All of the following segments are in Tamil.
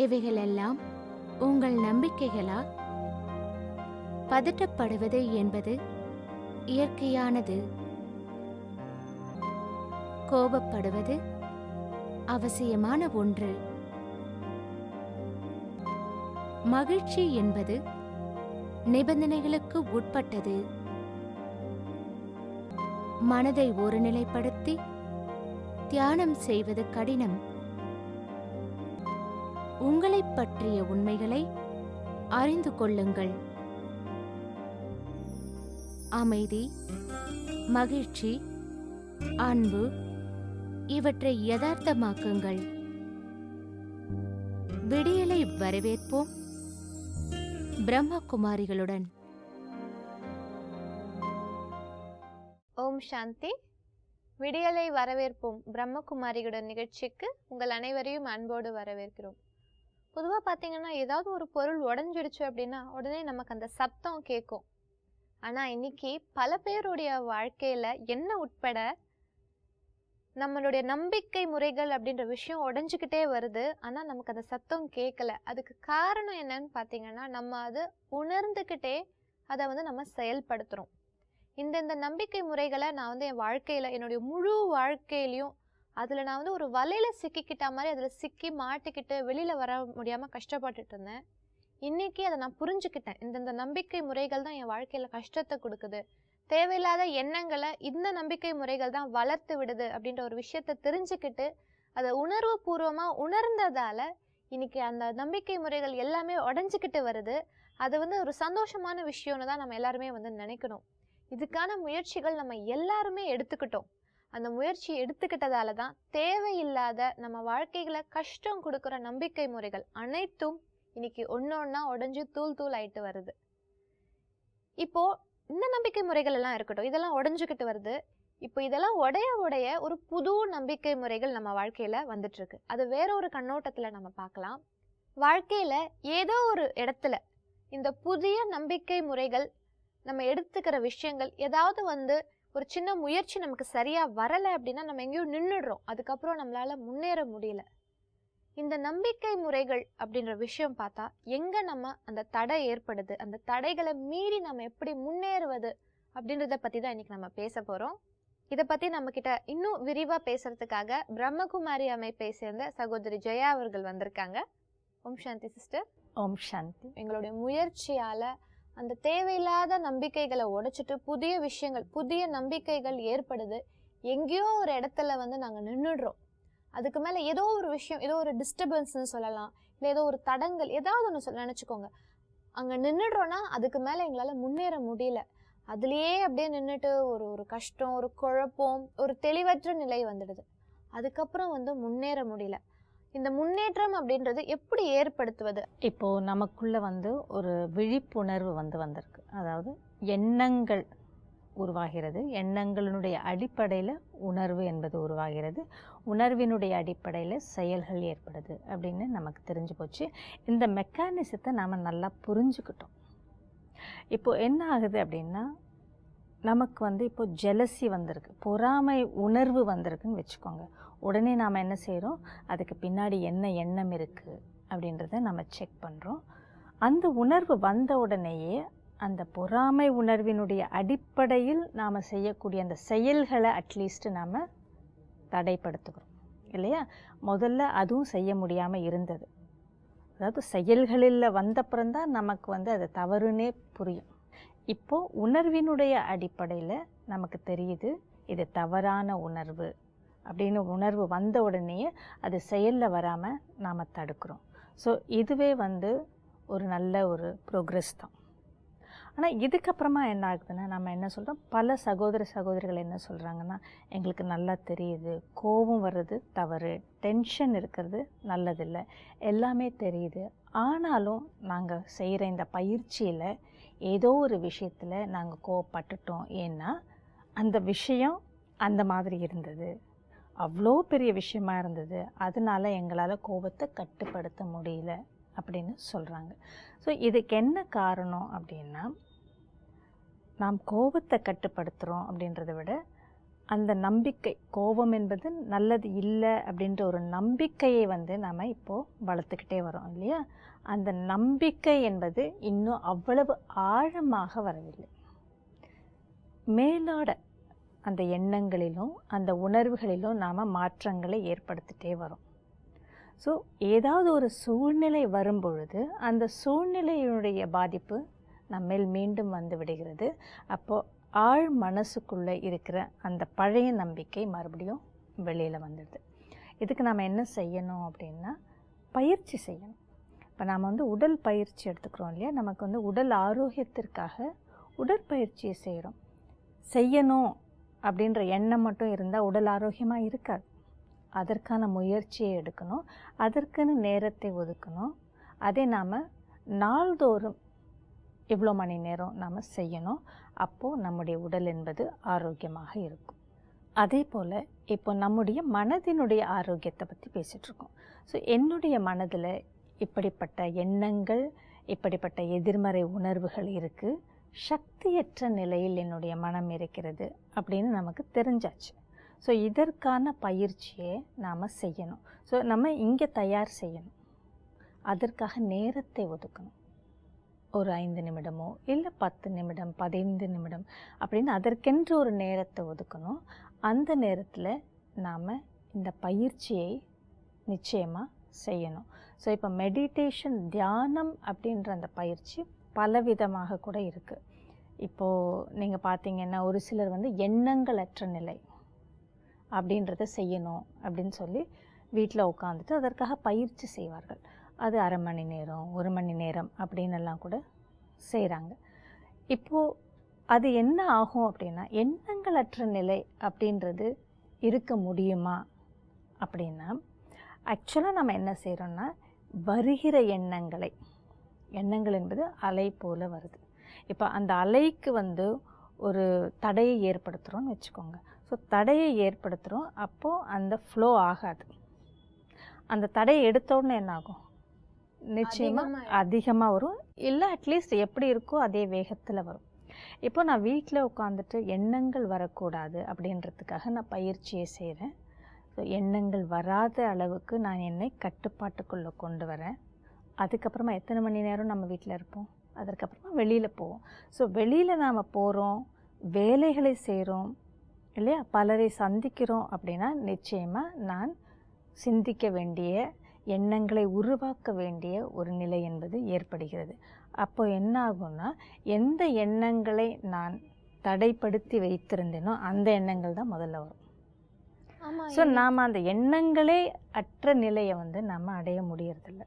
இவைகளெல்லாம் உங்கள் நம்பிக்கைகளா? பதட்டப்படுவது என்பது இயற்கையானது. கோபப்படுவது அவசியமான ஒன்று. மகிழ்ச்சி என்பது நிபந்தனைகளுக்கு உட்பட்டது. மனதை ஒருநிலைப்படுத்தி தியானம் செய்வது கடினம். உங்களைப் பற்றிய உண்மைகளை அறிந்து கொள்ளுங்கள். அமைதி, மகிழ்ச்சி, அன்பு இவற்றை யதார்த்தமாக்குங்கள். விடியலை வரவேற்போம் பிரம்மகுமாரிகளுடன். ஓம் சாந்தி. விடியலை வரவேற்போம் பிரம்மகுமாரிகளுடன் நிகழ்ச்சிக்கு உங்கள் அனைவரையும் அன்போடு வரவேற்கிறோம். பொதுவாக பார்த்தீங்கன்னா, ஏதாவது ஒரு பொருள் உடஞ்சிடுச்சு அப்படின்னா உடனே நமக்கு அந்த சத்தம் கேட்கும். ஆனால் இன்னைக்கு பல பேருடைய வாழ்க்கையில் என்ன உட்பட நம்மளுடைய நம்பிக்கை முறைகள் அப்படின்ற விஷயம் உடஞ்சிக்கிட்டே வருது. ஆனால் நமக்கு அந்த சத்தம் கேட்கல. அதுக்கு காரணம் என்னன்னு பார்த்தீங்கன்னா, நம்ம அதை உணர்ந்துக்கிட்டே அதை நம்ம செயல்படுத்துகிறோம். இந்த நம்பிக்கை முறைகளை நான் என் வாழ்க்கையில், என்னுடைய முழு வாழ்க்கையிலையும் அதில் நான் ஒரு வலையில் சிக்கிக்கிட்ட மாதிரி அதில் சிக்கி மாட்டிக்கிட்டு வெளியில் வர முடியாமல் கஷ்டப்பட்டுட்டு இருந்தேன். இன்றைக்கி அதை நான் புரிஞ்சுக்கிட்டேன். இந்த நம்பிக்கை முறைகள் தான் என் வாழ்க்கையில் கஷ்டத்தை கொடுக்குது. தேவையில்லாத எண்ணங்களை இந்த நம்பிக்கை முறைகள் தான் வளர்த்து விடுது அப்படின்ற ஒரு விஷயத்தை தெரிஞ்சுக்கிட்டு அதை உணர்வு பூர்வமாக உணர்ந்ததால் இன்றைக்கி அந்த நம்பிக்கை முறைகள் எல்லாமே உடஞ்சிக்கிட்டு வருது. அது ஒரு சந்தோஷமான விஷயம்னு தான் நம்ம எல்லாருமே நினைக்கணும். இதுக்கான முயற்சிகள் நம்ம எல்லாருமே எடுத்துக்கிட்டோம். அந்த முயற்சி எடுத்துக்கிட்டதால தான் தேவையில்லாத நம்ம வாழ்க்கைகளை கஷ்டம் கொடுக்குற நம்பிக்கை முறைகள் அனைத்தும் இன்னைக்கு ஒன்னொன்னா உடஞ்சி தூள் தூள் ஆயிட்டு வருது. இப்போ இந்த நம்பிக்கை முறைகள் எல்லாம் இருக்கட்டும், இதெல்லாம் உடஞ்சுக்கிட்டு வருது. இப்போ இதெல்லாம் உடைய ஒரு புது நம்பிக்கை முறைகள் நம்ம வாழ்க்கையில வந்துட்டு இருக்கு. அது வேற ஒரு கண்ணோட்டத்துல நம்ம பார்க்கலாம். வாழ்க்கையில ஏதோ ஒரு இடத்துல இந்த புதிய நம்பிக்கை முறைகள் நம்ம எடுத்துக்கிற விஷயங்கள் ஏதாவது ஒரு சின்ன முயற்சி நமக்கு சரியா வரலை அப்படின்னா நம்ம எங்கேயோ நின்றுடுறோம். அதுக்கப்புறம் நம்மளால முன்னேற முடியல. இந்த நம்பிக்கை முறைகள் அப்படின்ற விஷயம் பார்த்தா எங்க நம்ம அந்த தடை ஏற்படுது, அந்த தடைகளை மீறி நம்ம எப்படி முன்னேறுவது அப்படின்றத பத்தி தான் இன்னைக்கு நம்ம பேச போறோம். இதை பத்தி நம்ம கிட்ட இன்னும் விரிவா பேசுறதுக்காக பிரம்மகுமாரி அமைப்பை சேர்ந்த சகோதரி ஜெயா அவர்கள் வந்திருக்காங்க. ஓம் சாந்தி சிஸ்டர். ஓம் சாந்தி. எங்களுடைய முயற்சியால அந்த தேவையில்லாத நம்பிக்கைகளை உடைச்சிட்டு புதிய விஷயங்கள், புதிய நம்பிக்கைகள் ஏற்படுது. எங்கேயோ ஒரு இடத்துல நாங்கள் நின்றுடுறோம். அதுக்கு மேலே ஏதோ ஒரு விஷயம், ஏதோ ஒரு டிஸ்டர்பன்ஸ்ன்னு சொல்லலாம், இல்லை ஏதோ ஒரு தடங்கள், ஏதாவது ஒன்று நினச்சிக்கோங்க. அங்கே நின்றுடுறோன்னா அதுக்கு மேலே எங்களால் முன்னேற முடியல. அதுலேயே அப்படியே நின்றுட்டு ஒரு கஷ்டம், ஒரு குழப்பம், ஒரு தெளிவற்ற நிலை வந்துடுது. அதுக்கப்புறம் முன்னேற முடியல. இந்த முன்னேற்றம் அப்படின்றது எப்படி ஏற்படுத்துவது? இப்போது நமக்குள்ளே ஒரு விழிப்புணர்வு வந்திருக்கு. அதாவது எண்ணங்கள் உருவாகிறது. எண்ணங்களினுடைய அடிப்படையில் உணர்வு என்பது உருவாகிறது. உணர்வினுடைய அடிப்படையில் செயல்கள் ஏற்படுது அப்படின்னு நமக்கு தெரிஞ்சு போச்சு. இந்த மெக்கானிசத்தை நாம் நல்லா புரிஞ்சுக்கிட்டோம். இப்போது என்ன ஆகுது அப்படின்னா, நமக்கு இப்போது ஜெலசி வந்திருக்கு, பொறாமை உணர்வு வந்திருக்குன்னு வச்சுக்கோங்க. உடனே நாம் என்ன செய்கிறோம், அதுக்கு பின்னாடி என்ன எண்ணம் இருக்குது அப்படின்றத நம்ம செக் பண்ணுறோம். அந்த உணர்வு வந்த உடனேயே அந்த பொறாமை உணர்வினுடைய அடிப்படையில் நாம் செய்யக்கூடிய அந்த செயல்களை அட்லீஸ்ட்டு நாம் தடைப்படுத்துகிறோம் இல்லையா? முதல்ல அதுவும் செய்ய முடியாமல் இருந்தது. அதாவது செயல்களில் வந்தப்புறம்தான் நமக்கு அது தவறுனே புரியும். இப்போது உணர்வினுடைய அடிப்படையில் நமக்கு தெரியுது இது தவறான உணர்வு அப்படின்னு. உணர்வு வந்த உடனே அது செயலில் வராமல் நாம் தடுக்கிறோம். ஸோ இதுவே ஒரு நல்ல ஒரு ப்ரோக்ரெஸ் தான். ஆனால் இதுக்கப்புறமா என்ன ஆகுதுன்னா, நம்ம என்ன சொல்கிறோம், பல சகோதரிகள் என்ன சொல்கிறாங்கன்னா, எங்களுக்கு நல்லா தெரியுது கோபம் வர்றது தவறு, டென்ஷன் இருக்கிறது நல்லதில்லை, எல்லாமே தெரியுது. ஆனாலும் நாங்கள் செய்கிற இந்த பயிற்சியில் ஏதோ ஒரு விஷயத்தில் நாங்கள் கோவப்பட்டுட்டோம். ஏன்னா அந்த விஷயம் அந்த மாதிரி இருந்தது, அவ்வளோ பெரிய விஷயமா இருந்தது, அதனால எங்களால் கோபத்தை கட்டுப்படுத்த முடியல அப்படின்னு சொல்கிறாங்க. ஸோ இதுக்கு என்ன காரணம் அப்படின்னா, நாம் கோபத்தை கட்டுப்படுத்துகிறோம் அப்படின்றத விட அந்த நம்பிக்கை, கோபம் என்பது நல்லது இல்லை அப்படின்ற ஒரு நம்பிக்கையை வந்து நாம் இப்போது வளர்த்துக்கிட்டே வரோம் இல்லையா? அந்த நம்பிக்கை என்பது இன்னும் அவ்வளவு ஆழமாக வரவில்லை. மேலோட அந்த எண்ணங்களிலும் அந்த உணர்வுகளிலும் நாம் மாற்றங்களை ஏற்படுத்திகிட்டே வரோம். ஸோ ஏதாவது ஒரு சூழ்நிலை வரும்பொழுது அந்த சூழ்நிலையினுடைய பாதிப்பு நம்மேல் மீண்டும் வந்து விடுகிறது. அப்போது ஆழ் மனசுக்குள்ளே இருக்கிற அந்த பழைய நம்பிக்கை மறுபடியும் வெளியில் வந்துடுது. இதுக்கு நாம் என்ன செய்யணும் அப்படின்னா, பயிற்சி செய்யணும். இப்போ நாம் வந்து உடல் பயிற்சி எடுத்துக்கிறோம் இல்லையா? நமக்கு வந்து உடல் ஆரோக்கியத்திற்காக உடற்பயிற்சியை செய்யணும் அப்படின்ற எண்ணம் மட்டும் இருந்தால் உடல் ஆரோக்கியமாக இருக்காது. அதற்கான முயற்சியை எடுக்கணும், அதற்குன்னு நேரத்தை ஒதுக்கணும். அதை நாம் நாள்தோறும் இவ்வளோ மணி நேரம் நாம் செய்யணும். அப்போது நம்முடைய உடல் என்பது ஆரோக்கியமாக இருக்கும். அதே போல் இப்போ நம்முடைய மனதினுடைய ஆரோக்கியத்தை பற்றி பேசிகிட்ருக்கோம். ஸோ என்னுடைய மனதில் இப்படிப்பட்ட எண்ணங்கள், இப்படிப்பட்ட எதிர்மறை உணர்வுகள் இருக்குது, சக்தியற்ற நிலையில் என்னுடைய மனம் இருக்கிறது அப்படின்னு நமக்கு தெரிஞ்சாச்சு. ஸோ இதற்கான பயிற்சியை நாம் செய்யணும். ஸோ நம்ம இங்கே தயார் செய்யணும். அதற்காக நேரத்தை ஒதுக்கணும். ஒரு 5 நிமிடமோ இல்லை 10 நிமிடம் 15 நிமிடம் அப்படின்னு அதற்கென்று ஒரு நேரத்தை ஒதுக்கணும். அந்த நேரத்தில் நாம் இந்த பயிற்சியை நிச்சயமாக செய்யணும். ஸோ இப்போ மெடிடேஷன், தியானம் அப்படின்ற அந்த பயிற்சி பலவிதமாக கூட இருக்குது. இப்போது நீங்கள் பார்த்தீங்கன்னா ஒரு சிலர் வந்து எண்ணங்களற்ற நிலை அப்படின்றத செய்யணும் அப்படின்னு சொல்லி வீட்டில் உட்காந்துட்டு அதற்காக பயிற்சி செய்வார்கள். அது அரை மணி நேரம், 1 மணி நேரம் அப்படின்னு எல்லாம் கூட செய்கிறாங்க. இப்போது அது என்ன ஆகும் அப்படின்னா, எண்ணங்களற்ற நிலை அப்படின்றது இருக்க முடியுமா அப்படின்னா, ஆக்சுவலாக நம்ம என்ன செய்கிறோன்னா, வருகிற எண்ணங்கள் என்பது அலை போல் வருது. இப்போ அந்த அலைக்கு வந்து ஒரு தடையை ஏற்படுத்துகிறோன்னு வச்சுக்கோங்க. ஸோ தடையை ஏற்படுத்துகிறோம், அப்போது அந்த ஃப்ளோ ஆகாது. அந்த தடையை எடுத்தோடனே என்ன ஆகும்? நிச்சயமாக அதிகமாக வரும், இல்லை அட்லீஸ்ட் எப்படி இருக்கோ அதே வேகத்தில் வரும். இப்போ நான் வீட்டில் உட்காந்துட்டு எண்ணங்கள் வரக்கூடாது அப்படின்றதுக்காக நான் பயிற்சியை செய்கிறேன். ஸோ எண்ணங்கள் வராத அளவுக்கு நான் என்னை கட்டுப்பாட்டுக்குள்ளே கொண்டு வரேன். அதுக்கப்புறமா எத்தனை மணி நேரம் நம்ம வீட்டில் இருப்போம்? அதற்கப்புறமா வெளியில் போவோம். ஸோ வெளியில் நாம் போகிறோம், வேலைகளை செய்கிறோம் இல்லையா, பலரை சந்திக்கிறோம் அப்படின்னா நிச்சயமாக நான் சிந்திக்க வேண்டிய, எண்ணங்களை உருவாக்க வேண்டிய ஒரு நிலை என்பது ஏற்படுகிறது. அப்போ என்ன ஆகும்னா, எந்த எண்ணங்களை நான் தடைப்படுத்தி வைத்திருந்தேனோ அந்த எண்ணங்கள் தான் முதல்ல வரும். ஸோ நாம் அந்த எண்ணங்களே அற்ற நிலையை வந்து நம்ம அடைய முடியறதில்ல.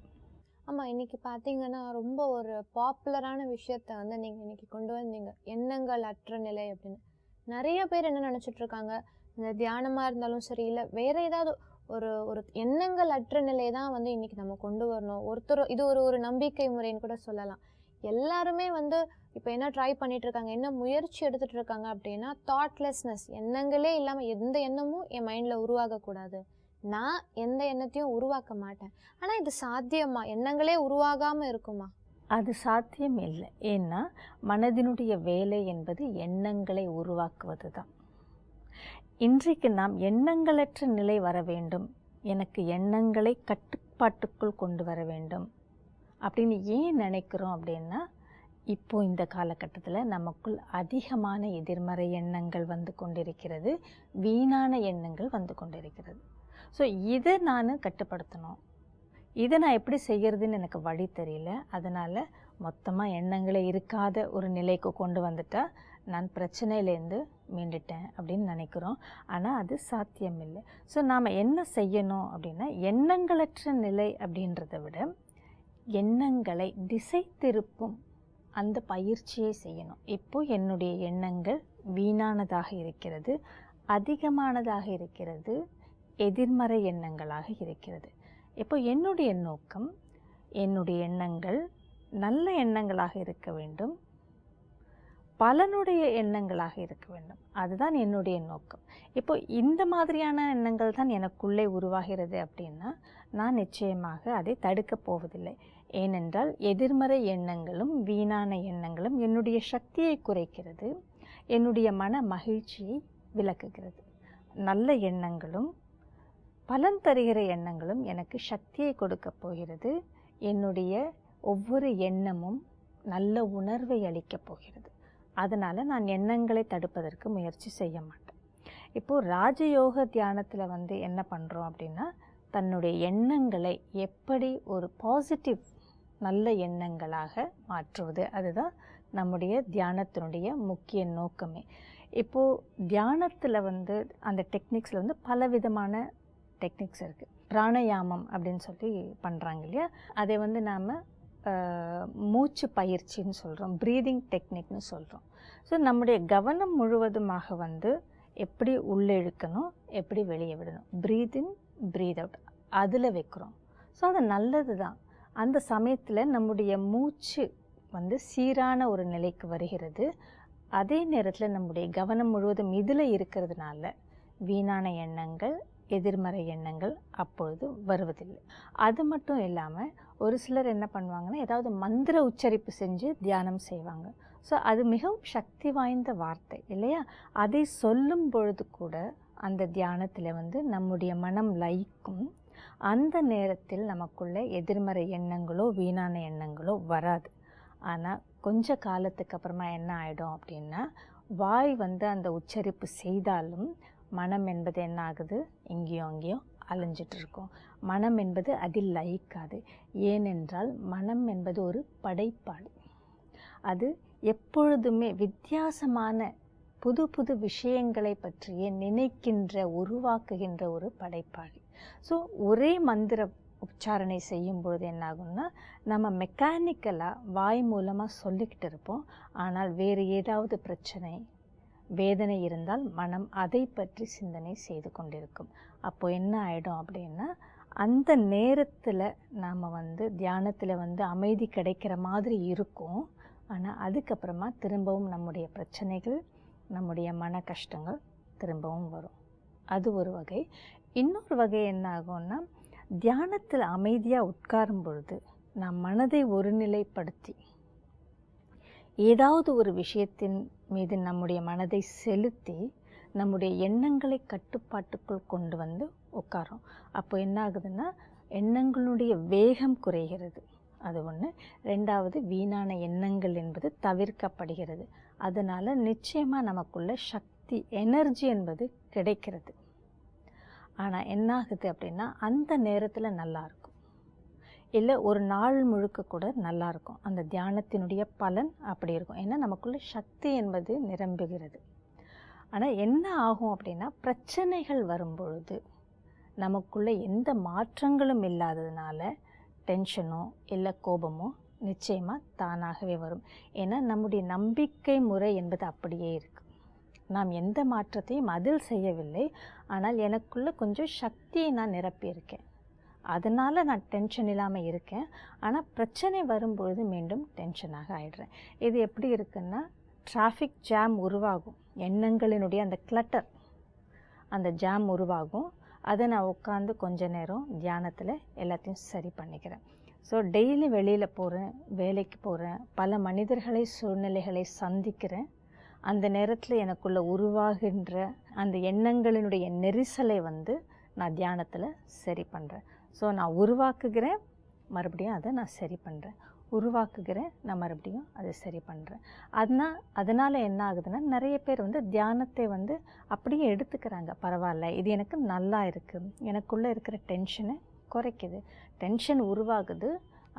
ஆமாம், இன்றைக்கி பார்த்தீங்கன்னா ரொம்ப ஒரு பாப்புலரான விஷயத்த வந்து நீங்கள் இன்றைக்கி கொண்டு வந்தீங்க, எண்ணங்கள் அற்ற நிலை அப்படின்னு. நிறைய பேர் என்ன நினச்சிட்ருக்காங்க, இந்த தியானமாக இருந்தாலும் சரி, இல்லை வேறு ஏதாவது ஒரு எண்ணங்கள் அற்ற நிலையை தான் வந்து இன்றைக்கி நம்ம கொண்டு வரணும். இது ஒரு நம்பிக்கை முறைன்னு கூட சொல்லலாம். எல்லாருமே வந்து இப்போ என்ன ட்ரை பண்ணிகிட்ருக்காங்க, என்ன முயற்சி எடுத்துகிட்டு இருக்காங்க அப்படின்னா, தாட்லெஸ்னஸ், எண்ணங்களே இல்லாமல் எந்த எண்ணமும் என் மைண்டில் உருவாகக்கூடாது, நான் எந்த எண்ணத்தையும் உருவாக்க மாட்டேன். ஆனால் இது சாத்தியமா? எண்ணங்களே உருவாகாமல் இருக்குமா? அது சாத்தியம் இல்லை. ஏன்னா மனதினுடைய வேலை என்பது எண்ணங்களை உருவாக்குவது தான். இன்றைக்கு நாம் எண்ணங்களற்ற நிலை வர வேண்டும், எனக்கு எண்ணங்களை கட்டுப்பாட்டுக்குள் கொண்டு வர வேண்டும் அப்படின்னு ஏன் நினைக்கிறோம் அப்படின்னா, இப்போது இந்த காலகட்டத்தில் நமக்குள் அதிகமான எதிர்மறை எண்ணங்கள் வந்து கொண்டிருக்கிறது, வீணான எண்ணங்கள் வந்து கொண்டிருக்கிறது. ஸோ இதை நான் கட்டுப்படுத்தணும். இதை நான் எப்படி செய்கிறதுன்னு எனக்கு வழி தெரியல. அதனால் மொத்தமாக எண்ணங்களே இருக்காத ஒரு நிலைக்கு கொண்டு வந்துட்டால் நான் பிரச்சனையிலேருந்து மீண்டுட்டேன் அப்படின்னு நினைக்கிறோம். ஆனால் அது சாத்தியம் இல்லை. ஸோ நாம் என்ன செய்யணும் அப்படின்னா, எண்ணங்களற்ற நிலை அப்படின்றத விட எண்ணங்களை திசை திருப்பும் அந்த பயிற்சியை செய்யணும். இப்போது என்னுடைய எண்ணங்கள் வீணானதாக இருக்கிறது, அதிகமானதாக இருக்கிறது, எதிர்மறை எண்ணங்களாக இருக்கிறது. இப்போ என்னுடைய நோக்கம், என்னுடைய எண்ணங்கள் நல்ல எண்ணங்களாக இருக்க வேண்டும், பலனுடைய எண்ணங்களாக இருக்க வேண்டும். அதுதான் என்னுடைய நோக்கம். இப்போ இந்த மாதிரியான எண்ணங்கள் தான் எனக்குள்ளே உருவாகிறது அப்படின்னா நான் நிச்சயமாக அதை தடுக்கப் போவதில்லை. ஏனென்றால் எதிர்மறை எண்ணங்களும் வீணான எண்ணங்களும் என்னுடைய சக்தியை குறைக்கிறது, என்னுடைய மன மகிழ்ச்சியை விலக்குகிறது. நல்ல எண்ணங்களும் பலன் தருகிற எண்ணங்களும் எனக்கு சக்தியை கொடுக்க போகிறது. என்னுடைய ஒவ்வொரு எண்ணமும் நல்ல உணர்வை அளிக்கப் போகிறது. அதனால் நான் எண்ணங்களை தடுப்பதற்கு முயற்சி செய்ய மாட்டேன். இப்போது ராஜயோக தியானத்தில் என்ன பண்ணுறோம் அப்படின்னா, தன்னுடைய எண்ணங்களை எப்படி ஒரு பாசிட்டிவ் நல்ல எண்ணங்களாக மாற்றுவது, அதுதான் நம்முடைய தியானத்தினுடைய முக்கிய நோக்கமே. இப்போது தியானத்தில் அந்த டெக்னிக்ஸில் பலவிதமான டெக்னிக்ஸ் இருக்குது. பிராணயாமம் அப்படின்னு சொல்லி பண்ணுறாங்க இல்லையா, அதை நாம் மூச்சு பயிற்சின்னு சொல்கிறோம், ப்ரீதிங் டெக்னிக்னு சொல்கிறோம். ஸோ நம்முடைய கவனம் முழுவதுமாக எப்படி உள்ளே இழுக்கணும், எப்படி வெளியே விடணும், ப்ரீத் இன் ப்ரீத் அவுட் அதில் வைக்கிறோம். ஸோ அது நல்லது தான். அந்த சமயத்தில் நம்முடைய மூச்சு சீரான ஒரு நிலைக்கு வருகிறது. அதே நேரத்தில் நம்முடைய கவனம் முழுவதும் இதில் இருக்கிறதுனால வீணான எண்ணங்கள், எதிர்மறை எண்ணங்கள் அப்பொழுது வருவதில்லை. அது மட்டும் இல்லாமல் ஒரு சிலர் என்ன பண்ணுவாங்கன்னா, ஏதாவது மந்திர உச்சரிப்பு செஞ்சு தியானம் செய்வாங்க. ஸோ அது மிகவும் சக்தி வாய்ந்த வார்த்தை இல்லையா? அதை சொல்லும் பொழுது கூட அந்த தியானத்தில் நம்முடைய மனம் லயிக்கும். அந்த நேரத்தில் நமக்குள்ள எதிர்மறை எண்ணங்களோ வீணான எண்ணங்களோ வராது. ஆனால் கொஞ்ச காலத்துக்கு அப்புறமா என்ன ஆகிடும் அப்படின்னா, வாய் அந்த உச்சரிப்பு செய்தாலும் மனம் என்பது என்ன ஆகுது, எங்கேயோ அங்கேயோ அலைஞ்சிட்டு இருக்கும். மனம் என்பது அதில் லயிக்காது. ஏனென்றால் மனம் என்பது ஒரு படைப்பாளி. அது எப்பொழுதுமே வித்தியாசமான புது புது விஷயங்களை பற்றியே நினைக்கின்ற, உருவாக்குகின்ற ஒரு படைப்பாளி. ஸோ ஒரே மந்திர உச்சாரணை செய்யும் பொழுது என்னாகும்னா, நம்ம மெக்கானிக்கலாக வாய் மூலமாக சொல்லிக்கிட்டு இருப்போம். ஆனால் வேறு ஏதாவது பிரச்சனை, வேதனை இருந்தால் மனம் அதை பற்றி சிந்தனை செய்து கொண்டிருக்கும். அப்போது என்ன ஆகிடும் அப்படின்னா, அந்த நேரத்தில் நாம் தியானத்தில் அமைதி கிடைக்கிற மாதிரி இருக்கும். ஆனால் அதுக்கப்புறமா திரும்பவும் நம்முடைய பிரச்சனைகள், நம்முடைய மன கஷ்டங்கள் திரும்பவும் வரும். அது ஒரு வகை. இன்னொரு வகை என்ன ஆகும்னா, தியானத்தில் அமைதியாக உட்காரும் பொழுது நாம் மனதை ஒருநிலைப்படுத்தி ஏதாவது ஒரு விஷயத்தின் மீது நம்முடைய மனதை செலுத்தி நம்முடைய எண்ணங்களை கட்டுப்பாட்டுக்குள் கொண்டு உட்காரோம். அப்போ என்ன ஆகுதுன்னா, எண்ணங்களுடைய வேகம் குறைகிறது. அது ஒன்று. ரெண்டாவது, வீணான எண்ணங்கள் என்பது தவிர்க்கப்படுகிறது. அதனால் நிச்சயமாக நமக்குள்ள சக்தி, எனர்ஜி என்பது கிடைக்கிறது. ஆனால் என்னாகுது அப்படின்னா, அந்த நேரத்தில் நல்லாயிருக்கும், இல்லை ஒரு நாள் முழுக்க கூட நல்லாயிருக்கும். அந்த தியானத்தினுடைய பலன் அப்படி இருக்கும். ஏன்னா நமக்குள்ள சக்தி என்பது நிரம்புகிறது. ஆனால் என்ன ஆகும் அப்படின்னா, பிரச்சனைகள் வரும்பொழுது நமக்குள்ள எந்த மாற்றங்களும் இல்லாததுனால டென்ஷனோ இல்லை கோபமோ நிச்சயமாக தானாகவே வரும். ஏன்னா நம்முடைய நம்பிக்கை முறை என்பது அப்படியே இருக்குது. நாம் எந்த மாற்றத்தையும் அதில் செய்யவில்லை. ஆனால் எனக்குள்ளே கொஞ்சம் சக்தியை நான் நிரப்பியிருக்கேன், அதனால் நான் டென்ஷன் இல்லாமல் இருக்கேன். ஆனால் பிரச்சனை வரும்பொழுது மீண்டும் டென்ஷனாக ஆகிடுறேன். இது எப்படி இருக்குன்னா, டிராஃபிக் ஜாம் உருவாகும். எண்ணங்களினுடைய அந்த கிளட்டர், அந்த ஜாம் உருவாகும். அதை நான் உட்காந்து கொஞ்ச நேரம் தியானத்தில் எல்லாத்தையும் சரி பண்ணிக்கிறேன். ஸோ டெய்லி வெளியில் போகிறேன், வேலைக்கு போகிறேன், பல மனிதர்களை, சூழ்நிலைகளை சந்திக்கிறேன். அந்த நேரத்தில் எனக்குள்ளே உருவாகின்ற அந்த எண்ணங்களினுடைய நெரிசலை நான் தியானத்தில் சரி பண்ணுறேன். ஸோ நான் உருவாக்குகிறேன், மறுபடியும் அதை நான் சரி பண்ணுறேன், உருவாக்குகிறேன், நான் மறுபடியும் அதை சரி பண்ணுறேன். அதனால் என்ன ஆகுதுன்னா, நிறைய பேர் தியானத்தை அப்படியே எடுத்துக்கிறாங்க. பரவாயில்ல, இது எனக்கு நல்லா இருக்குது, எனக்குள்ளே இருக்கிற டென்ஷனை குறைக்குது. டென்ஷன் உருவாகுது,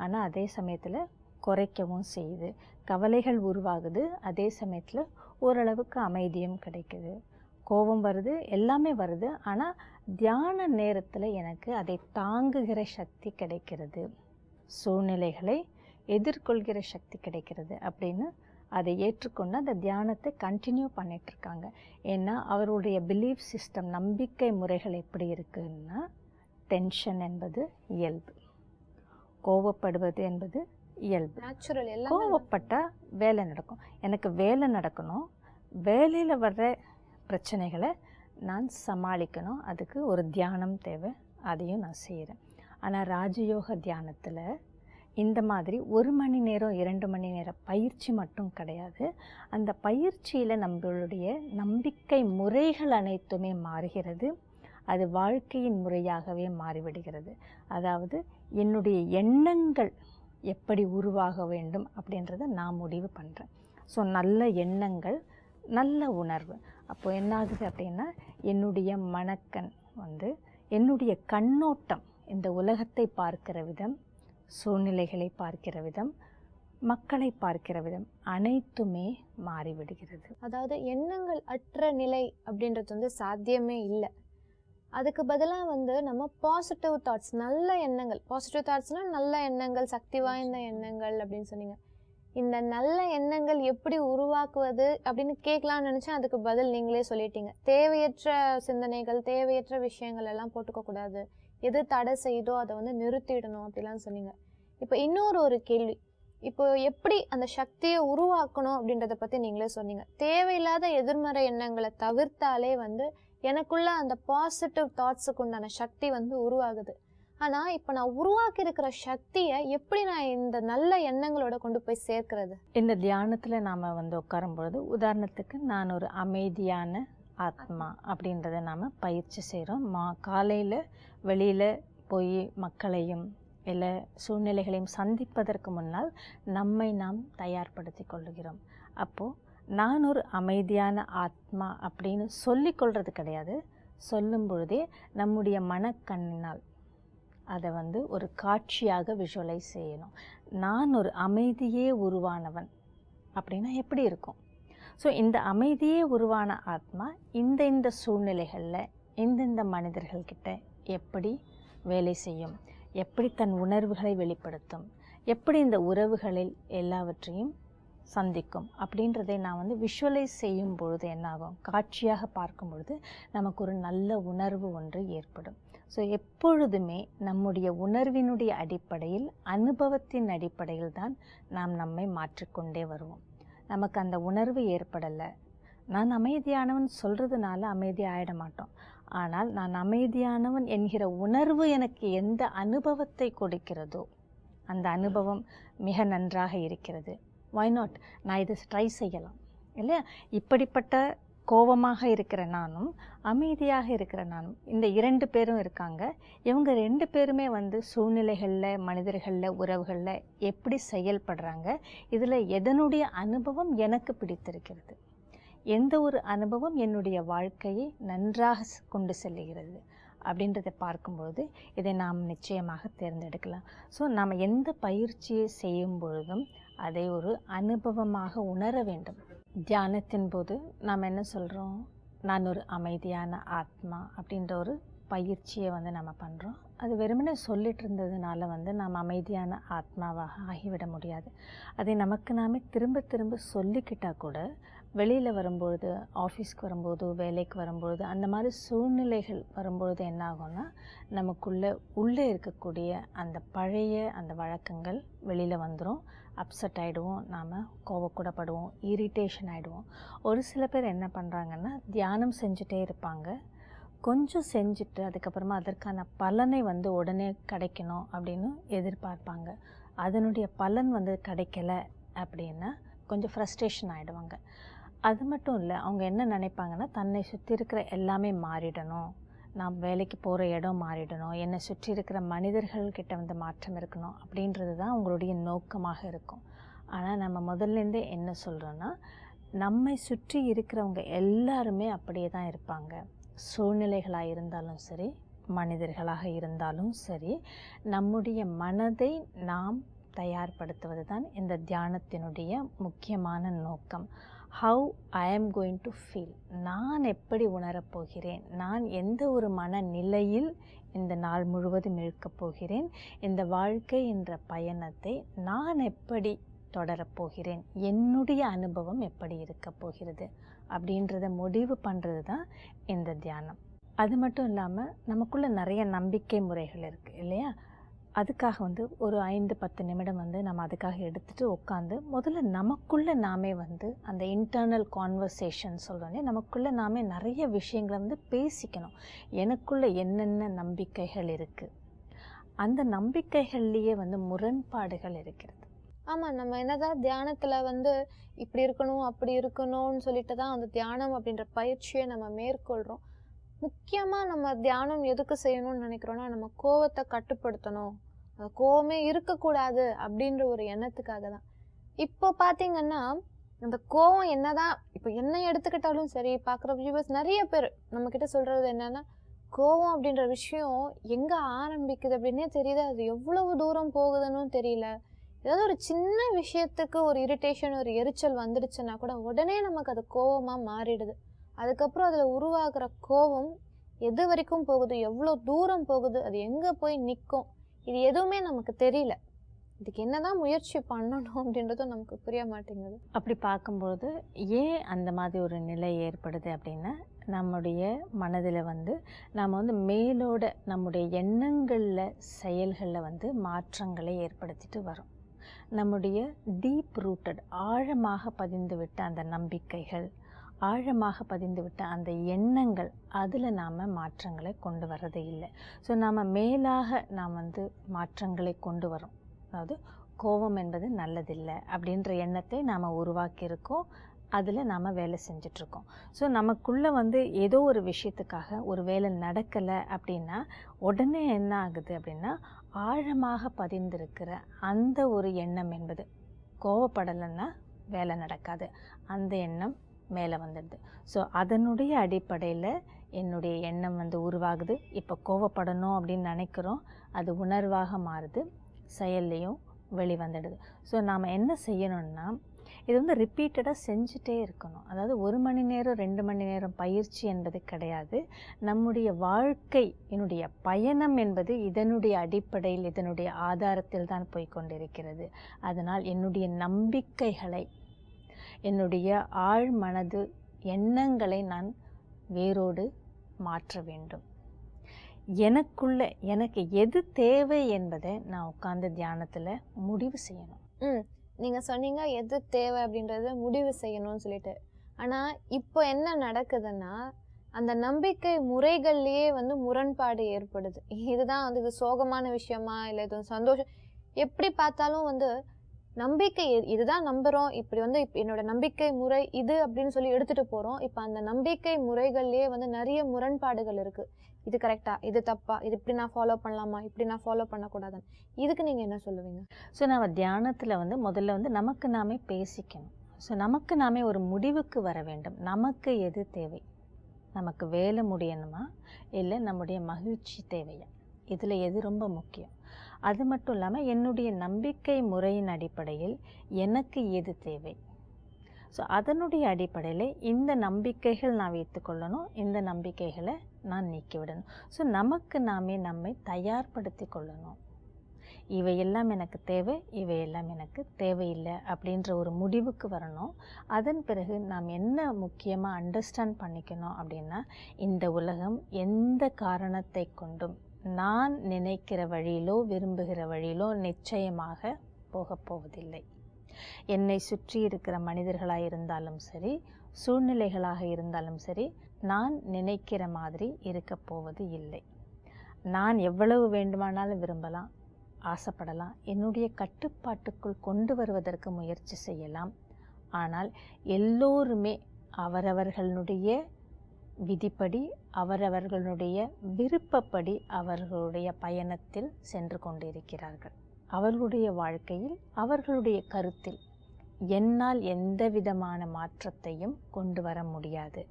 ஆனால் அதே சமயத்தில் குறைக்கவும் செய்யுது. கவலைகள் உருவாகுது, அதே சமயத்தில் ஓரளவுக்கு அமைதியும் கிடைக்குது. கோபம் வருது, எல்லாமே வருது. ஆனால் தியான நேரத்தில் எனக்கு அதை தாங்குகிற சக்தி கிடைக்கிறது, சூழ்நிலைகளை எதிர்கொள்கிற சக்தி கிடைக்கிறது. அப்படின்னு அதை ஏற்றுக்கொண்டு அந்த தியானத்தை கண்டினியூ பண்ணிகிட்ருக்காங்க. ஏன்னா அவருடைய பிலீஃப் சிஸ்டம், நம்பிக்கை முறைகள் எப்படி இருக்குன்னா, டென்ஷன் என்பது இயல்பு, கோபப்படுவது என்பது இயல்பு. கோபப்பட்டால் வேலை நடக்கும். எனக்கு வேலை நடக்கணும், வேலையில் வர்ற பிரச்சனைகளை நான் சமாளிக்கணும், அதுக்கு ஒரு தியானம் தேவை, அதையும் நான் செய்கிறேன். ஆனால் ராஜயோக தியானத்தில் இந்த மாதிரி 1 மணி நேரம் 2 மணி நேரம் பயிற்சி மட்டும் கிடையாது. அந்த பயிற்சியில் நம்மளுடைய நம்பிக்கை முறைகள் அனைத்துமே மாறுகிறது. அது வாழ்க்கையின் முறையாகவே மாறிவிடுகிறது. அதாவது என்னுடைய எண்ணங்கள் எப்படி உருவாக வேண்டும் அப்படின்றத நான் முடிவு பண்ணுறேன். ஸோ நல்ல எண்ணங்கள், நல்ல உணர்வு. அப்போது என்ன ஆகுது அப்படின்னா, என்னுடைய மனக்கண் என்னுடைய கண்ணோட்டம், இந்த உலகத்தை பார்க்கிற விதம், சூழ்நிலைகளை பார்க்கிற விதம், மக்களை பார்க்கிற விதம் அனைத்துமே மாறிவிடுகிறது. அதாவது எண்ணங்கள் அற்ற நிலை அப்படின்றது சாத்தியமே இல்லை. அதுக்கு பதிலாக நம்ம பாசிட்டிவ் தாட்ஸ், நல்ல எண்ணங்கள், பாசிட்டிவ் தாட்ஸ்னால் நல்ல எண்ணங்கள், சக்தி வாய்ந்த எண்ணங்கள் அப்படின்னு சொன்னீங்க. இந்த நல்ல எண்ணங்கள் எப்படி உருவாக்குவது அப்படின்னு கேட்கலான்னு நினச்சேன். அதுக்கு பதில் நீங்களே சொல்லிட்டீங்க. தேவையற்ற சிந்தனைகள், தேவையற்ற விஷயங்கள் எல்லாம் போட்டுக்கக்கூடாது, எது தடை செய்தோ அதை நிறுத்திடணும் அப்படிலாம் சொன்னீங்க. இப்போ இன்னொரு கேள்வி, இப்போ எப்படி அந்த சக்தியை உருவாக்கணும் அப்படின்றத பற்றி நீங்களே சொன்னீங்க. தேவையில்லாத எதிர்மறை எண்ணங்களை தவிர்த்தாலே எனக்குள்ள அந்த பாசிட்டிவ் தாட்ஸுக்கு உண்டான சக்தி உருவாகுது. ஆனால் இப்போ நான் உருவாக்கி இருக்கிற சக்தியை எப்படி நான் இந்த நல்ல எண்ணங்களோட கொண்டு போய் சேர்க்கிறது? இந்த தியானத்தில் நாம் உட்காரும் பொழுது, உதாரணத்துக்கு நான் ஒரு அமைதியான ஆத்மா அப்படின்றத நாம் பயிற்சி செய்கிறோம். காலையில் வெளியில் போய் மக்களையும் இல்லை சூழ்நிலைகளையும் சந்திப்பதற்கு முன்னால் நம்மை நாம் தயார்படுத்தி கொள்ளுகிறோம். அப்போது நான் ஒரு அமைதியான ஆத்மா அப்படின்னு சொல்லிக்கொள்வது கிடையாது. சொல்லும் பொழுதே நம்முடைய மனக்கண்ணினால் அதை ஒரு காட்சியாக விஷுவலைஸ் செய்யணும். நான் ஒரு அமைதியே உருவானவன் அப்படின்னா எப்படி இருக்கும்? ஸோ இந்த அமைதியே உருவான ஆத்மா இந்த சூழ்நிலைகளில் இந்த மனிதர்கள்கிட்ட எப்படி வேலை செய்யும், எப்படி தன் உணர்வுகளை வெளிப்படுத்தும், எப்படி இந்த உறவுகளில் எல்லாவற்றையும் சந்திக்கும் அப்படின்றதை நான் விஷுவலைஸ் செய்யும் பொழுது என்னாகும், காட்சியாக பார்க்கும் பொழுது நமக்கு ஒரு நல்ல உணர்வு ஒன்று ஏற்படும். ஸோ எப்பொழுதுமே நம்முடைய உணர்வினுடைய அடிப்படையில், அனுபவத்தின் அடிப்படையில் தான் நாம் நம்மை மாற்றிக்கொண்டே வருவோம். நமக்கு அந்த உணர்வு ஏற்படலை, நான் அமைதியானவன் சொல்கிறதுனால அமைதி ஆகிட மாட்டோம். ஆனால் நான் அமைதியானவன் என்கிற உணர்வு எனக்கு எந்த அனுபவத்தை கொடுக்கிறதோ அந்த அனுபவம் மிக நன்றாக இருக்கிறது, வை நாட், நான் இதை ட்ரை செய்யலாம் இல்லையா? இப்படிப்பட்ட கோபமாக இருக்கிற நானும் அமைதியாக இருக்கிற நானும், இந்த 2 பேரும் இருக்காங்க. இவங்க 2 பேருமே சூழ்நிலைகளில், மனிதர்களில், உறவுகளில் எப்படி செயல்படுறாங்க, இதில் எதனுடைய அனுபவம் எனக்கு பிடித்திருக்கிறது, எந்த ஒரு அனுபவம் என்னுடைய வாழ்க்கையை நன்றாக கொண்டு செல்லுகிறது அப்படின்றத பார்க்கும்பொழுது இதை நாம் நிச்சயமாக தேர்ந்தெடுக்கலாம். ஸோ நாம் எந்த பயிற்சியை செய்யும் பொழுதும் அதை ஒரு அனுபவமாக உணர வேண்டும். தியானத்தின் போது நாம் என்ன சொல்கிறோம், நான் ஒரு அமைதியான ஆத்மா அப்படின்ற ஒரு பயிற்சியை நம்ம பண்ணுறோம். அது வெறுமனே சொல்லிட்டு இருந்ததுனால நாம் அமைதியான ஆத்மாவாக ஆகிவிட முடியாது. அதை நமக்கு நாமே திரும்ப திரும்ப சொல்லிக்கிட்டால் கூட வெளியில் வரும்பொழுது, ஆஃபீஸ்க்கு வரும்போது, வேலைக்கு வரும்பொழுது, அந்த மாதிரி சூழ்நிலைகள் வரும்பொழுது என்ன ஆகும்னா, உள்ளே இருக்கக்கூடிய அந்த பழைய அந்த வழக்கங்கள் வெளியில் வந்துடும். அப்செட் ஆகிடுவோம், நாம் கோவக்கூடப்படுவோம், இரிட்டேஷன் ஆகிடுவோம். ஒரு சில பேர் என்ன பண்ணுறாங்கன்னா, தியானம் செஞ்சுட்டே இருப்பாங்க, கொஞ்சம் செஞ்சுட்டு அதுக்கப்புறமா அதற்கான பலனை உடனே கிடைக்கணும் அப்படின்னு எதிர்பார்ப்பாங்க. அதனுடைய பலன் கிடைக்கல அப்படின்னா கொஞ்சம் ஃப்ரஸ்ட்ரேஷன் ஆகிடுவாங்க. அது மட்டும் இல்லை, அவங்க என்ன நினைப்பாங்கன்னா, தன்னை சுற்றி இருக்கிற எல்லாமே மாறிடணும், நான் வேலைக்கு போகிற இடம் மாறிடணும், என்னை சுற்றி இருக்கிற மனிதர்கள்கிட்ட மாற்றம் இருக்கணும் அப்படின்றது தான் அவங்களுடைய நோக்கமாக இருக்கும். ஆனால் நம்ம முதல்லேருந்தே என்ன சொல்கிறோன்னா, நம்மை சுற்றி இருக்கிறவங்க எல்லாருமே அப்படியே தான் இருப்பாங்க. சூழ்நிலைகளாக இருந்தாலும் சரி, மனிதர்களாக இருந்தாலும் சரி, நம்முடைய மனதை நாம் தயார்படுத்துவது தான் இந்த தியானத்தினுடைய முக்கியமான நோக்கம். How I am going to feel, நான் எப்படி உணரப்போகிறேன், நான் எந்த ஒரு மனநிலையில் இந்த நாள் முழுவதும் இருக்கப் போகிறேன், இந்த வாழ்க்கை என்ற பயணத்தை நான் எப்படி தொடரப்போகிறேன், என்னுடைய அனுபவம் எப்படி இருக்க போகிறது அப்படின்றத முடிவு பண்ணுறது தான் இந்த தியானம். அது மட்டும் இல்லாமல் நமக்குள்ளே நிறைய நம்பிக்கை முறைகள் இருக்குது இல்லையா? அதுக்காக ஒரு 5-10 நிமிடம் நம்ம அதுக்காக எடுத்துகிட்டு உட்காந்து முதல்ல நமக்குள்ளே நாமே அந்த இன்டர்னல் கான்வர்சேஷன் சொல்கிறோன்னே, நமக்குள்ளே நாமே நிறைய விஷயங்களை பேசிக்கணும். எனக்குள்ளே என்னென்ன நம்பிக்கைகள் இருக்குது, அந்த நம்பிக்கைகள்லேயே வந்து முரண்பாடுகள் இருக்கிறது. ஆமாம், நம்ம என்னதான் தியானத்தில் இப்படி இருக்கணும் அப்படி இருக்கணும்னு சொல்லிட்டு தான் அந்த தியானம் அப்படின்ற பயிற்சியை நம்ம மேற்கொள்கிறோம். முக்கியமாக நம்ம தியானம் எதுக்கு செய்யணும்னு நினைக்கிறோன்னா, நம்ம கோவத்தை கட்டுப்படுத்தணும், அந்த கோவமே இருக்கக்கூடாது அப்படின்ற ஒரு எண்ணத்துக்காக தான். இப்போ பார்த்தீங்கன்னா அந்த கோவம் என்னதான் இப்போ என்ன எடுத்துக்கிட்டாலும் சரி, பார்க்குற வியூவர்ஸ் நிறைய பேர் நம்மக்கிட்ட சொல்கிறது என்னென்னா, கோவம் அப்படின்ற விஷயம் எங்கே ஆரம்பிக்குது அப்படின்னே தெரியுது, அது எவ்வளவு தூரம் போகுதுன்னு தெரியல. ஏதாவது ஒரு சின்ன விஷயத்துக்கு ஒரு இரிட்டேஷன், ஒரு எரிச்சல் வந்துடுச்சுன்னா கூட உடனே நமக்கு அது கோவமாக மாறிடுது. அதுக்கப்புறம் அதில் உருவாகிற கோவம் எது வரைக்கும் போகுது, எவ்வளோ தூரம் போகுது, அது எங்கே போய் நிற்கும், இது எதுவுமே நமக்கு தெரியல. இதுக்கு என்னதான் முயற்சி பண்ணணும் அப்படின்றதும் நமக்கு புரிய மாட்டேங்குது. அப்படி பார்க்கும்போது ஏன் அந்த மாதிரி ஒரு நிலை ஏற்படுது அப்படின்னா, நம்முடைய மனதில் வந்து நாம் வந்து மேலோட நம்முடைய எண்ணங்களில் செயல்களில் வந்து மாற்றங்களை ஏற்படுத்திட்டு வரோம். நம்முடைய டீப் ரூட்டட் ஆழமாக பதிந்துவிட்ட அந்த நம்பிக்கைகள், ஆழமாக பதிந்துவிட்ட அந்த எண்ணங்கள், அதில் நாம் மாற்றங்களை கொண்டு வர்றதே இல்லை. ஸோ நாம் மேலாக நாம் வந்து மாற்றங்களை கொண்டு வரோம். அதாவது கோபம் என்பது நல்லதில்லை அப்படின்ற எண்ணத்தை நாம் உருவாக்கியிருக்கோம், அதில் நாம் வேலை செஞ்சிட்ருக்கோம். ஸோ நமக்குள்ளே வந்து ஏதோ ஒரு விஷயத்துக்காக ஒரு வேலை நடக்கலை அப்படின்னா உடனே என்ன ஆகுது அப்படின்னா, ஆழமாக பதிந்திருக்கிற அந்த ஒரு எண்ணம் என்பது, கோவப்படலைன்னா வேலை நடக்காது, அந்த எண்ணம் மேலே வந்துடுது. ஸோ அதனுடைய அடிப்படையில் என்னுடைய எண்ணம் வந்து உருவாகுது. இப்போ கோவப்படணும் அப்படின்னு நினைக்கிறோம், அது உணர்வாக மாறுது, செயல்லையும் வெளிவந்துடுது. ஸோ நாம் என்ன செய்யணும்னா, இது வந்து ரிப்பீட்டடாக செஞ்சுட்டே இருக்கணும். அதாவது 1 மணி நேரம் 2 மணி நேரம் பயிற்சி என்பது கிடையாது. நம்முடைய வாழ்க்கை என்னுடைய பயணம் என்பது இதனுடைய அடிப்படையில், இதனுடைய ஆதாரத்தில் தான் போய்கொண்டிருக்கிறது. அதனால் என்னுடைய நம்பிக்கைகளை, என்னுடைய ஆழ் மனது எண்ணங்களை நான் வேரோடு மாற்ற வேண்டும். எனக்குள்ள எனக்கு எது தேவை என்பதை நான் உட்கார்ந்து தியானத்தில் முடிவு செய்யணும். நீங்கள் சொன்னீங்க எது தேவை அப்படின்றத முடிவு செய்யணும்னு சொல்லிட்டு. ஆனால் இப்போ என்ன நடக்குதுன்னா, அந்த நம்பிக்கை முறைகள்லேயே முரண்பாடு ஏற்படுது. இதுதான் இது சோகமான விஷயமா இல்லை இது சந்தோஷம், எப்படி பார்த்தாலும் நம்பிக்கை இதுதான் நம்புகிறோம், இப்படி என்னோட நம்பிக்கை முறை இது அப்படின்னு சொல்லி எடுத்துகிட்டு போகிறோம். இப்போ அந்த நம்பிக்கை முறைகள்லேயே நிறைய முரண்பாடுகள் இருக்குது. இது கரெக்டா, இது தப்பா, இது இப்படி நான் ஃபாலோ பண்ணலாமா, இப்படி நான் ஃபாலோ பண்ணக்கூடாதுன்னு. இதுக்கு நீங்கள் என்ன சொல்லுவீங்க? ஸோ நம்ம தியானத்தில் முதல்ல நமக்கு நாமே பேசிக்கணும். ஸோ நமக்கு நாமே ஒரு முடிவுக்கு வர வேண்டும். நமக்கு எது தேவை, நமக்கு வேலை முடியணுமா இல்லை நம்முடைய மகிழ்ச்சி தேவையா, இதில் எது ரொம்ப முக்கியம். அது மட்டும் இல்லாமல் என்னுடைய நம்பிக்கை முறையின் அடிப்படையில் எனக்கு எது தேவை. ஸோ அதனுடைய அடிப்படையில் இந்த நம்பிக்கைகள் நான் வைத்துக்கொள்ளணும், இந்த நம்பிக்கைகளை நான் நீக்கிவிடணும். ஸோ நமக்கு நாமே நம்மை தயார்படுத்தி கொள்ளணும். இவையெல்லாம் எனக்கு தேவை, இவையெல்லாம் எனக்கு தேவையில்லை அப்படின்ற ஒரு முடிவுக்கு வரணும். அதன் பிறகு நாம் என்ன முக்கியமாக அண்டர்ஸ்டாண்ட் பண்ணிக்கணும் அப்படின்னா, இந்த உலகம் எந்த காரணத்தை கொண்டும் நான் நினைக்கிற வழியிலோ விரும்புகிற வழியிலோ நிச்சயமாக போகப் போவதில்லை. என்னை சுற்றி இருக்கிற மனிதர்களாக இருந்தாலும் சரி, சூழ்நிலைகளாக இருந்தாலும் சரி, நான் நினைக்கிற மாதிரி இருக்க போவது இல்லை. நான் எவ்வளவு வேண்டுமானாலும் விரும்பலாம், ஆசைப்படலாம், என்னுடைய கட்டுப்பாட்டுக்குள் கொண்டு வருவதற்கு முயற்சி செய்யலாம். ஆனால் எல்லோருமே அவரவர்களுடைய விதிப்படி, அவரவர்களுடைய விருப்பப்படி அவர்களுடைய பயணத்தில் சென்று கொண்டிருக்கிறார்கள். அவர்களுடைய வாழ்க்கையில், அவர்களுடைய கருத்தில் என்னால் எந்த விதமான மாற்றத்தையும் கொண்டு வர முடியாது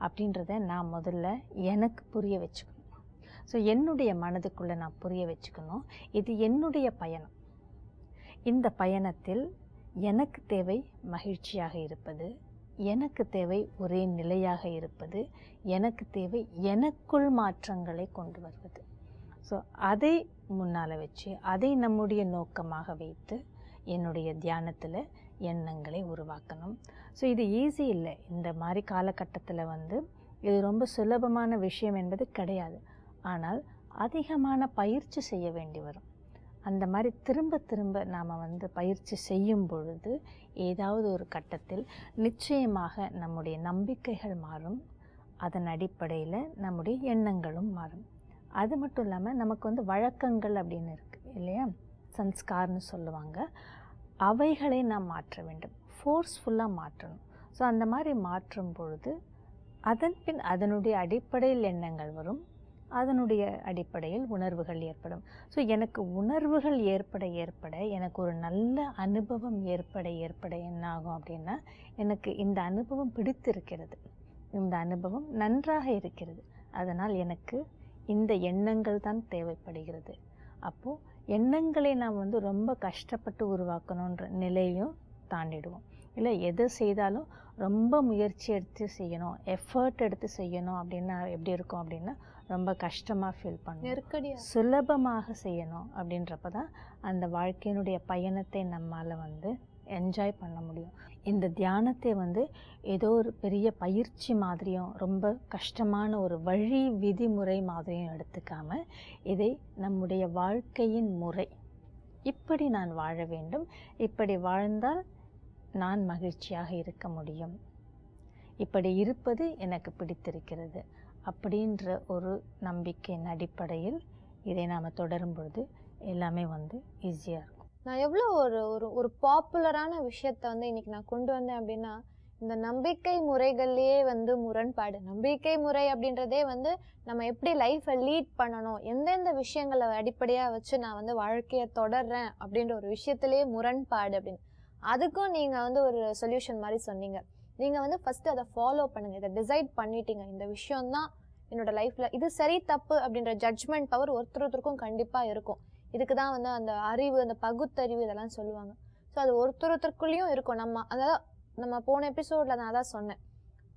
அப்படின்றத நான் முதல்ல எனக்கு புரிய வச்சுக்கணும். ஸோ என்னுடைய மனதுக்குள்ளே நான் புரிய வச்சுக்கணும், இது என்னுடைய பயணம். இந்த பயணத்தில் எனக்கு தேவை மகிழ்ச்சியாக இருப்பது, எனக்கு தேவை ஒரே நிலையாக இருப்பது, எனக்கு தேவை எனக்குள் மாற்றங்களை கொண்டு வருவது. ஸோ அதை முன்னால் வச்சு, அதை நம்முடைய நோக்கமாக வைத்து என்னுடைய தியானத்தில் எண்ணங்களை உருவாக்கணும். ஸோ இது ஈஸி இல்லை. இந்த மாதிரி காலகட்டத்தில் இது ரொம்ப சுலபமான விஷயம் என்பது கிடையாது. ஆனால் அதிகமான பயிற்சி செய்ய வேண்டி வரும். அந்த மாதிரி திரும்ப திரும்ப நாம் பயிற்சி செய்யும் பொழுது ஏதாவது ஒரு கட்டத்தில் நிச்சயமாக நம்முடைய நம்பிக்கைகள் மாறும், அதன் அடிப்படையில் நம்முடைய எண்ணங்களும் மாறும். அது மட்டும் இல்லாமல் நமக்கு வந்து வழக்கங்கள் அப்படின்னு இருக்குது இல்லையா, சன்ஸ்கார்னு சொல்லுவாங்க. அவைகளை நாம் மாற்ற வேண்டும், ஃபோர்ஸ்ஃபுல்லாக மாற்றணும். ஸோ அந்த மாதிரி மாற்றும் பொழுது அதன் பின் அதனுடைய அடிப்படையில் எண்ணங்கள் வரும், அதனுடைய அடிப்படையில் உணர்வுகள் ஏற்படும். ஸோ எனக்கு உணர்வுகள் ஏற்பட எனக்கு ஒரு நல்ல அனுபவம் ஏற்பட என்ன ஆகும் அப்படின்னா, எனக்கு இந்த அனுபவம் பிடித்திருக்கிறது, இந்த அனுபவம் நன்றாக இருக்கிறது, அதனால் எனக்கு இந்த எண்ணங்கள் தான் தேவைப்படுகிறது. அப்போது எண்ணங்களை நாம் வந்து ரொம்ப கஷ்டப்பட்டு உருவாக்கணுன்ற நிலையும் தாண்டிடுவோம். இல்லை எது செய்தாலும் ரொம்ப முயற்சி எடுத்து செய்யணும், எஃபர்ட் எடுத்து செய்யணும் அப்படின்னா எப்படி இருக்கும் அப்படின்னா ரொம்ப கஷ்டமாக ஃபீல் பண்ணுவோம். நெருக்கடியாக சுலபமாக செய்யணும் அப்படின்றப்ப தான் அந்த வாழ்க்கையினுடைய பயணத்தை நம்மால் வந்து என்ஜாய் பண்ண முடியும். இந்த தியானத்தை வந்து ஏதோ ஒரு பெரிய பயிற்சி மாதிரியும் ரொம்ப கஷ்டமான ஒரு வழி விதிமுறை மாதிரியும் எடுத்துக்காமல் இதை நம்முடைய வாழ்க்கையின் முறை, இப்படி நான் வாழ வேண்டும், இப்படி வாழ்ந்தால் நான் மகிழ்ச்சியாக இருக்க முடியும், இப்படி இருப்பது எனக்கு பிடித்திருக்கிறது அப்படின்ற ஒரு நம்பிக்கையின் அடிப்படையில் இதை நாம் தொடரும் பொழுது எல்லாமே வந்து ஈஸியாக இருக்கும். நான் எவ்வளோ ஒரு ஒரு ஒரு பாப்புலரான விஷயத்த வந்து இன்னைக்கு நான் கொண்டு வந்தேன் அப்படின்னா, இந்த நம்பிக்கை முறைகள்லேயே வந்து முரண்பாடு. நம்பிக்கை முறை அப்படின்றதே வந்து நம்ம எப்படி லைஃப்பை லீட் பண்ணணும், எந்தெந்த விஷயங்களை அடிப்படையாக வச்சு நான் வந்து வாழ்க்கையை தொடர்றேன் அப்படின்ற ஒரு விஷயத்திலேயே முரண்பாடு அப்படின்னு. அதுக்கும் நீங்கள் வந்து ஒரு சொல்யூஷன் மாதிரி சொன்னீங்க. நீங்கள் வந்து ஃபஸ்ட்டு அதை ஃபாலோ பண்ணுங்கள், இதை டிசைட் பண்ணிட்டீங்க, இந்த விஷயம்தான் என்னோட லைஃப்பில் இது சரி தப்பு அப்படின்ற ஜட்ஜ்மெண்ட் பவர் ஒருத்தருக்கும் கண்டிப்பாக இருக்கும். இதுக்கு தான் வந்து அந்த அறிவு, அந்த பகுத்தறிவு இதெல்லாம் சொல்லுவாங்க. ஸோ அது ஒருத்தருக்குள்ளேயும் இருக்கும். அதாவது நம்ம போன எபிசோடில் நான் அதான் சொன்னேன்,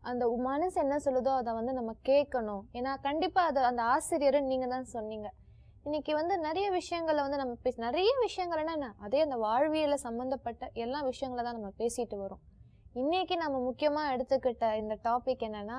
அந்த மனசு என்ன சொல்லுதோ அதை வந்து நம்ம கேட்கணும். ஏன்னா கண்டிப்பாக அது அந்த ஆசிரியர் நீங்கள் தான் சொன்னீங்க. இன்னைக்கு வந்து நிறைய விஷயங்களை வந்து நம்ம நிறைய விஷயங்கள்னா என்ன, அதே அந்த வாழ்வியலை சம்மந்தப்பட்ட எல்லா விஷயங்களை தான் நம்ம பேசிட்டு வரோம். இன்னைக்கு நம்ம முக்கியமாக எடுத்துக்கிட்ட இந்த டாபிக் என்னன்னா,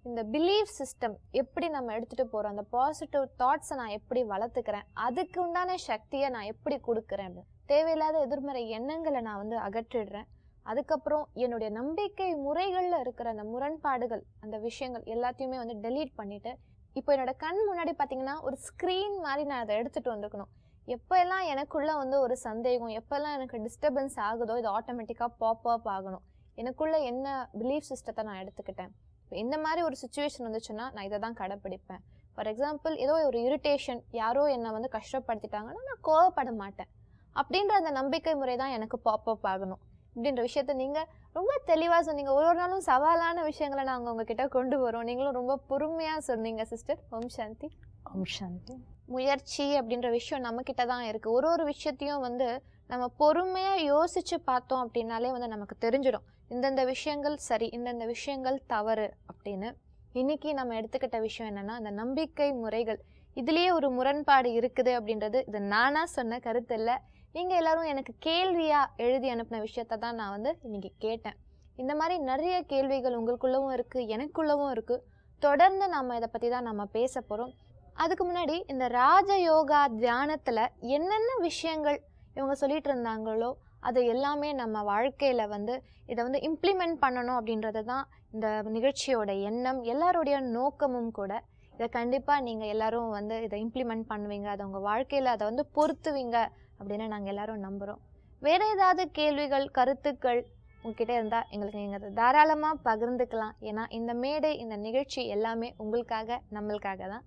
இந்த பிலீஃப் சிஸ்டம் எப்படி நம்ம எடுத்துகிட்டு போகிறோம், அந்த பாசிட்டிவ் தாட்ஸை நான் எப்படி வளர்த்துக்கிறேன், அதுக்கு உண்டான சக்தியை நான் எப்படி கொடுக்குறேன் அப்படின்னு. தேவையில்லாத எதிர்மறை எண்ணங்களை நான் வந்து அகற்றிடுறேன். அதுக்கப்புறம் என்னுடைய நம்பிக்கை முறைகளில் இருக்கிற அந்த முரண்பாடுகள், அந்த விஷயங்கள் எல்லாத்தையுமே வந்து டெலீட் பண்ணிவிட்டு, இப்போ என்னோட கண் முன்னாடி பார்த்தீங்கன்னா ஒரு ஸ்க்ரீன் மாதிரி நான் அதை எடுத்துகிட்டு வந்துக்கணும். எப்போ எல்லாம் எனக்குள்ளே வந்து ஒரு சந்தேகம், எப்போல்லாம் எனக்கு டிஸ்டர்பன்ஸ் ஆகுதோ இது ஆட்டோமேட்டிக்காக பாப்அப் ஆகணும். எனக்குள்ளே என்ன பிலீஃப் சிஸ்டத்தை நான் எடுத்துக்கிட்டேன். இப்போ இந்த மாதிரி ஒரு சுச்சுவேஷன் வந்துச்சுன்னா நான் இதை தான் கடைப்பிடிப்பேன். ஃபார் எக்ஸாம்பிள், ஏதோ ஒரு இரிட்டேஷன், யாரோ என்னை வந்து கஷ்டப்படுத்திட்டாங்கன்னா நான் கோவப்பட மாட்டேன் அப்படின்ற அந்த நம்பிக்கை முறை தான் எனக்கு பாப்அப் ஆகணும் அப்படின்ற விஷயத்த நீங்கள் ரொம்ப தெளிவாக சொன்னீங்க. ஒரு நாளும் சவாலான விஷயங்களை நாங்கள் உங்ககிட்ட கொண்டு வரோம். நீங்களும் ரொம்ப பொறுமையாக சொன்னீங்க சிஸ்டர். ஓம் சாந்தி. ஓம் சாந்தி. முயற்சி அப்படின்ற விஷயம் நம்மக்கிட்ட தான் இருக்குது. ஒரு விஷயத்தையும் வந்து நம்ம பொறுமையாக யோசித்து பார்த்தோம் அப்படின்னாலே வந்து நமக்கு தெரிஞ்சிடும் இந்தந்த விஷயங்கள் சரி, இந்தந்த விஷயங்கள் தவறு அப்படின்னு. இன்னைக்கு நம்ம எடுத்துக்கிட்ட விஷயம் என்னென்னா, அந்த நம்பிக்கை முறைகள் இதுலேயே ஒரு முரண்பாடு இருக்குது அப்படின்றது இது நானாக சொன்ன கருத்து இல்லை. நீங்கள் எல்லோரும் எனக்கு கேள்வியாக எழுதி அனுப்பின விஷயத்த தான் நான் வந்து இன்றைக்கி கேட்டேன். இந்த மாதிரி நிறைய கேள்விகள் உங்களுக்குள்ளவும் இருக்குது, எனக்குள்ளவும் இருக்குது. தொடர்ந்து நம்ம இதை பற்றி தான் நம்ம பேச போகிறோம். அதுக்கு முன்னாடி இந்த ராஜயோகா தியானத்தில் என்னென்ன விஷயங்கள் இவங்க சொல்லிட்டு இருந்தாங்களோ அதை எல்லாமே நம்ம வாழ்க்கையில் வந்து இதை வந்து இம்ப்ளிமெண்ட் பண்ணணும் அப்படின்றது தான் இந்த நிகழ்ச்சியோட எண்ணம், எல்லாருடைய நோக்கமும் கூட. இதை கண்டிப்பாக நீங்கள் எல்லோரும் வந்து இதை இம்ப்ளிமெண்ட் பண்ணுவீங்க, அதை உங்கள் வாழ்க்கையில் அதை வந்து பொறுத்துவீங்க அப்படின்னு நாங்கள் எல்லோரும் நம்புகிறோம். வேறு ஏதாவது கேள்விகள், கருத்துக்கள் உங்ககிட்ட இருந்தால் எங்களுக்கு நீங்கள் அதை தாராளமாக பகிர்ந்துக்கலாம். ஏன்னா இந்த மேடை, இந்த நிகழ்ச்சி எல்லாமே உங்களுக்காக, நம்மளுக்காக தான்.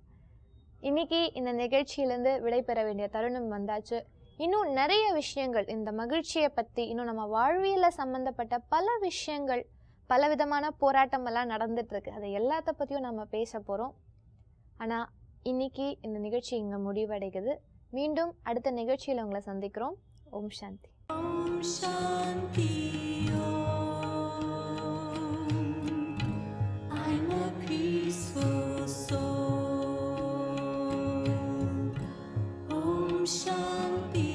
இன்றைக்கி இந்த நிகழ்ச்சியிலேருந்து விடைபெற வேண்டிய தருணம் வந்தாச்சு. இன்னும் நிறைய விஷயங்கள் இந்த மகிழ்ச்சியை பற்றி, இன்னும் நம்ம வாழ்வியலில் சம்மந்தப்பட்ட பல விஷயங்கள், பலவிதமான போராட்டமெல்லாம் நடந்துகிட்ருக்கு. அதை எல்லாத்த பற்றியும் நம்ம பேச போகிறோம். ஆனால் இன்றைக்கி இந்த நிகழ்ச்சி இங்கே முடிவடைகிறது. மீண்டும் அடுத்த நிகழ்ச்சியில் உங்களை சந்திக்கிறோம். ஓம் சாந்தி. ஓம் சாந்தி. I'm a peaceful soul. Om Shanti.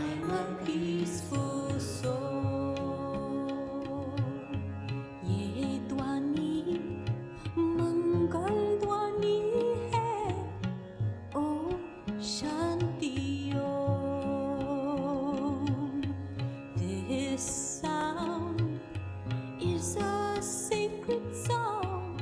I'm a peaceful soul. ये ध्वनि मंगल ध्वनि है. Om Shanti Om. This sound is a sacred sound.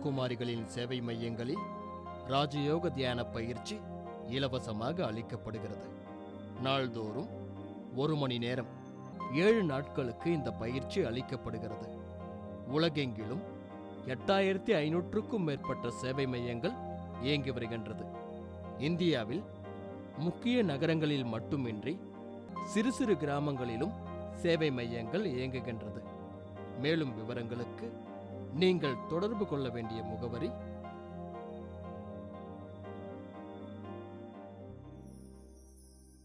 குமாரிகளின் சேவை மையங்களில் ராஜயோக தியான பயிற்சி இலவசமாக அளிக்கப்படுகிறது. நாள்தோறும் 1 மணி நேரம் 7 நாட்களுக்கு இந்த பயிற்சி அளிக்கப்படுகிறது. உலகெங்கிலும் 8500க்கும் மேற்பட்ட சேவை மையங்கள் இயங்கி வருகின்றது. இந்தியாவில் முக்கிய நகரங்களில் மட்டுமின்றி சிறு சிறு கிராமங்களிலும் சேவை மையங்கள் இயங்குகின்றது. மேலும் விவரங்களுக்கு நீங்கள் தொடர்பு கொள்ள வேண்டிய முகவரி